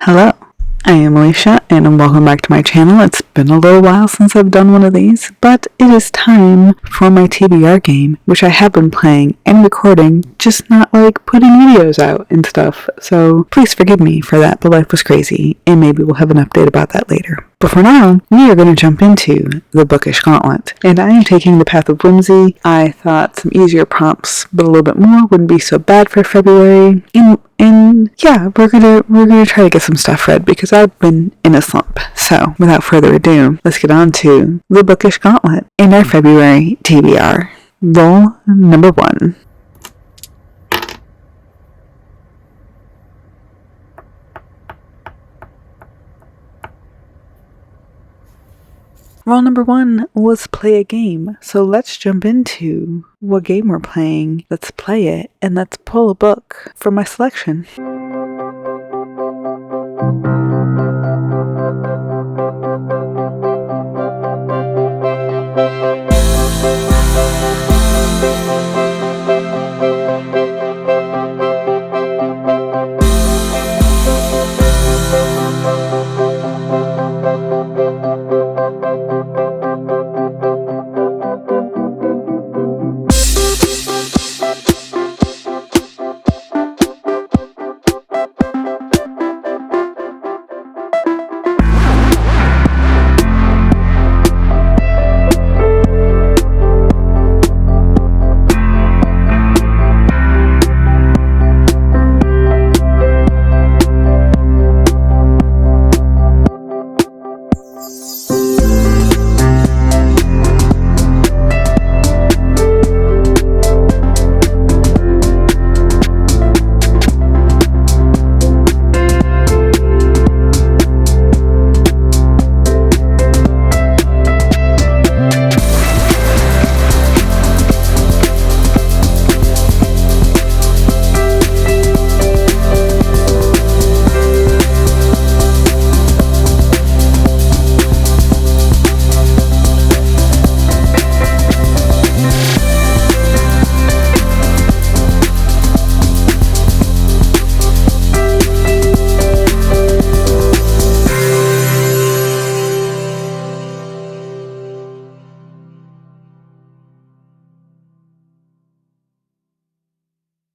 Hello, I am Alicia and welcome back to my channel. It's been a little while since I've done one of these, but it is time for my TBR game, which I have been playing and recording, just not like putting videos out and stuff. So please forgive me for that, but life was crazy and maybe we'll have an update about that later. But for now, we are going to jump into the Bookish Gauntlet, and I am taking the Path of Whimsy. I thought some easier prompts, but a little bit more wouldn't be so bad for February. And yeah, we're gonna try to get some stuff read because I've been in a slump. So without further ado, let's get on to the Bookish Gauntlet in our February TBR. Roll number 1. Roll number 1 was play a game. So let's jump into what game we're playing. Let's play it and let's pull a book from my selection.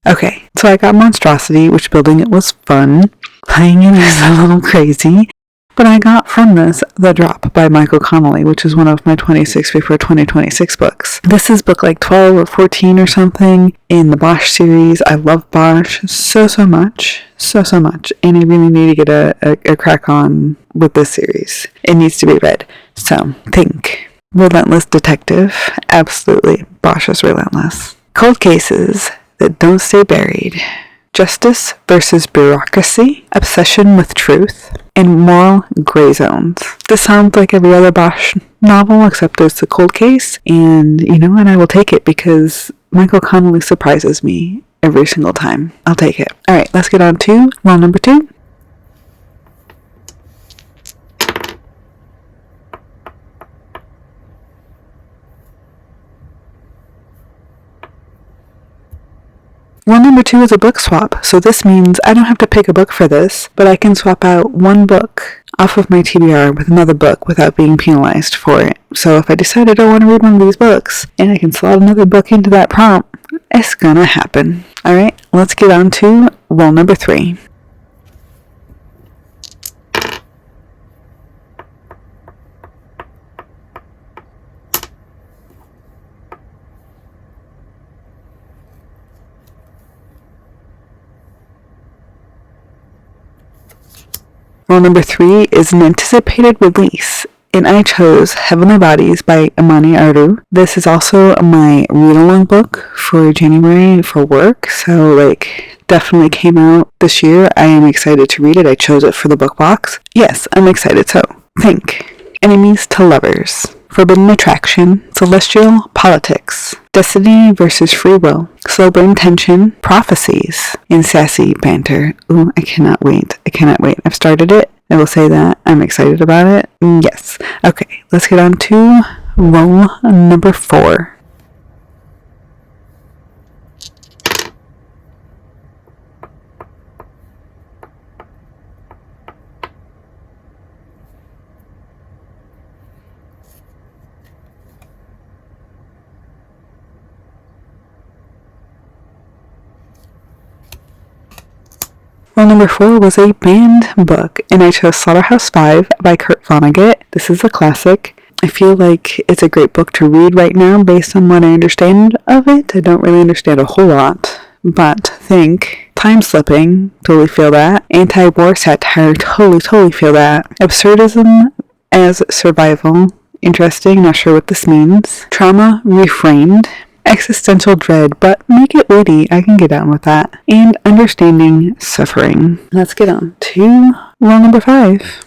Okay, so I got Monstrosity, which building it was fun. Playing it is a little crazy. But I got from this The Drop by Michael Connelly, which is one of my 26 before 2026 books. This is book like 12 or 14 or something in the Bosch series. I love Bosch so much. And I really need to get a crack on with this series. It needs to be read. So, think. Relentless detective. Absolutely. Bosch is relentless. Cold cases that don't stay buried. Justice versus bureaucracy. Obsession with truth. And moral gray zones. This sounds like every other Bosch novel except it's a cold case. And you know what? I will take it because Michael Connelly surprises me every single time. I'll take it. Alright, let's get on to roll number 2. Roll number 2 is a book swap, so this means I don't have to pick a book for this, but I can swap out one book off of my TBR with another book without being penalized for it. So if I decide I don't want to read one of these books, and I can slot another book into that prompt, it's gonna happen. Alright, let's get on to roll number 3. Roll number 3 is an anticipated release, and I chose Heavenly Bodies by Amani Aru. This is also my read-along book for January for work, so definitely came out this year. I am excited to read it. I chose it for the book box. Yes, I'm excited. So, think. Enemies to lovers. Forbidden attraction. Celestial politics. Destiny versus free will. Slow burn tension. Prophecies. And sassy banter. Ooh, I cannot wait. I've started it. I will say that. I'm excited about it. Yes. Okay, let's get on to roll number 4. Rule number 4 was a banned book, and I chose Slaughterhouse-Five by Kurt Vonnegut. This is a classic. I feel like it's a great book to read right now based on what I understand of it. I don't really understand a whole lot, but think time slipping, totally feel that. Anti-war satire, totally feel that. Absurdism as survival, interesting, not sure what this means. Trauma reframed. Existential dread, but make it witty, I can get down with that. And understanding suffering. Let's get on to rule number 5.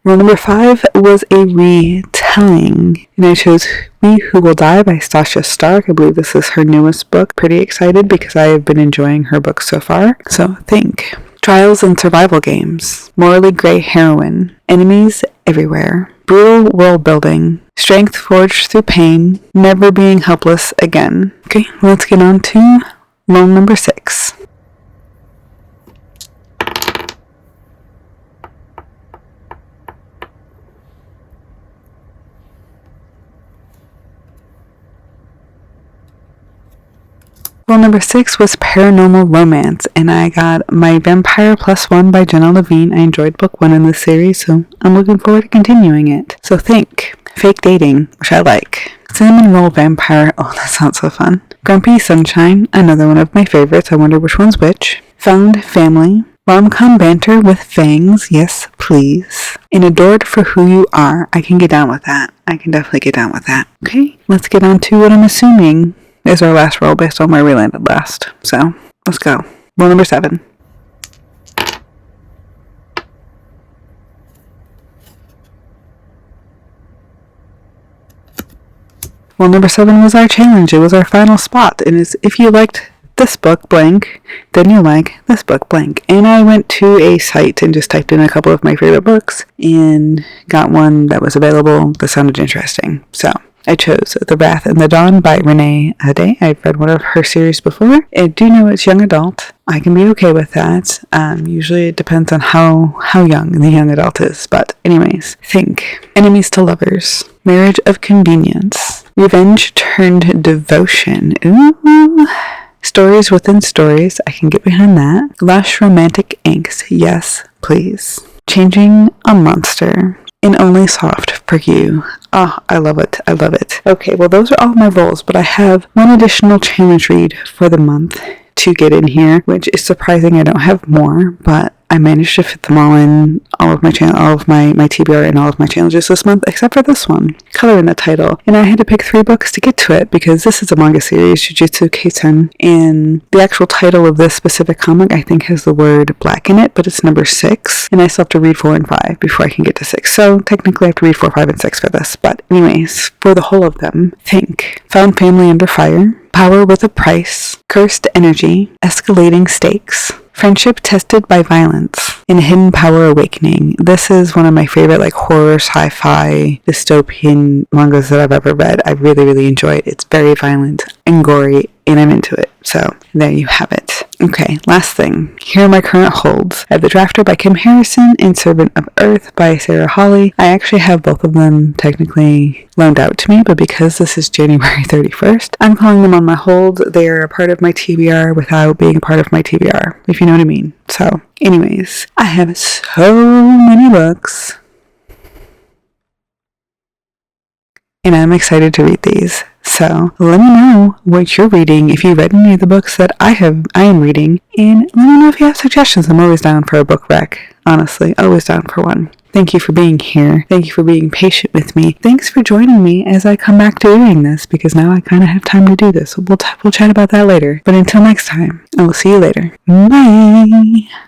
Rule number 5 was a retelling, and I chose We Who Will Die by Stasha Stark. I believe this is her newest book. Pretty excited because I have been enjoying her books so far. So think. Trials and survival games. Morally gray heroine. Enemies everywhere. Brutal world building. Strength forged through pain. Never being helpless again. Okay, let's get on to rule number 6. Rule number 6 was paranormal romance, and I got My Vampire +1 by Jenna Levine. I enjoyed book 1 in this series, so I'm looking forward to continuing it. So think. Fake dating, which I like. Cinnamon Roll Vampire, oh that sounds so fun. Grumpy Sunshine, another one of my favorites, I wonder which one's which. Found Family. Rom-com banter with fangs, yes please. And Adored for Who You Are, I can get down with that. I can definitely get down with that. Okay, let's get on to what I'm assuming is our last roll based on where we landed last. So, let's go. Rule number 7. Rule number 7 was our challenge. It was our final spot. And it's if you liked this book blank, then you like this book blank. And I went to a site and just typed in a couple of my favorite books and got one that was available that sounded interesting. So, I chose The Wrath and the Dawn by Renee Ade. I've read one of her series before. I do know it's young adult. I can be okay with that. Usually it depends on how young the young adult is. But anyways, think. Enemies to Lovers. Marriage of Convenience. Revenge turned devotion. Ooh. Stories within stories. I can get behind that. Lush romantic angst. Yes, please. Changing a Monster. And Only Soft for You. Oh, I love it. I love it. Okay, well, those are all my roles, but I have one additional challenge read for the month to get in here, which is surprising. I don't have more, but I managed to fit them all in all of my TBR and all of my challenges this month, except for this one, Color in the Title. And I had to pick 3 books to get to it because this is a manga series, Jujutsu Kaisen, and the actual title of this specific comic I think has the word black in it, but it's number 6, and I still have to read 4 and 5 before I can get to 6. So technically I have to read 4, 5, and 6 for this. But anyways, for the whole of them, think. Found Family Under Fire. Power with a Price. Cursed Energy. Escalating Stakes. Friendship Tested by Violence. And Hidden Power Awakening. This is one of my favorite horror, sci-fi, dystopian mangas that I've ever read. I really enjoy it. It's very violent and gory, and I'm into it. So there you have it. Okay, last thing. Here are my current holds. I have The Drafter by Kim Harrison and Servant of Earth by Sarah Hawley. I actually have both of them technically loaned out to me, but because this is January 31st, I'm calling them on my hold. They are a part of my TBR without being a part of my TBR, if you know what I mean. So, anyways, I have so many books, and I'm excited to read these. So let me know what you're reading, if you've read any of the books that I am reading, and let me know if you have suggestions. I'm always down for a book rec, honestly, always down for one. Thank you for being here. Thank you for being patient with me. Thanks for joining me as I come back to doing this, because now I kind of have time to do this. We'll chat about that later. But until next time, I will see you later. Bye!